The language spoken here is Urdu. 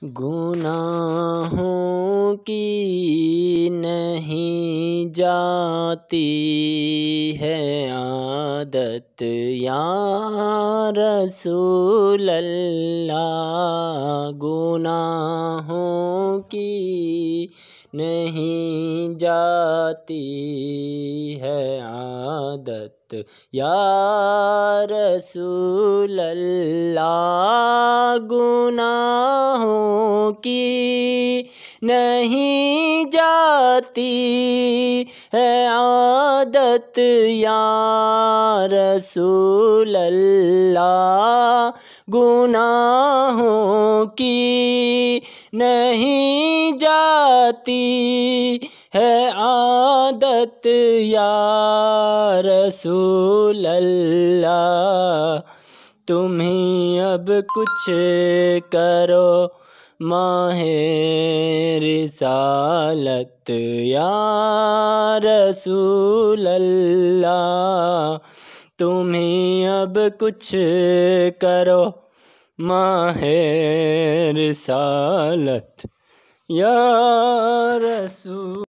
گناہوں کی نہیں جاتی ہے عادت یا رسول اللہ، گناہوں کی نہیں جاتی ہے عادت یا رسول اللہ، گناہوں کی نہیں جاتی ہے عادت یا رسول اللہ، گناہوں کی نہیں جاتی ہے عادت یا رسول اللہ، تم ہی اب کچھ کرو ماہ رسالت یا رسول اللہ، تم ہی اب کچھ کرو ماہ رسالت یا رسول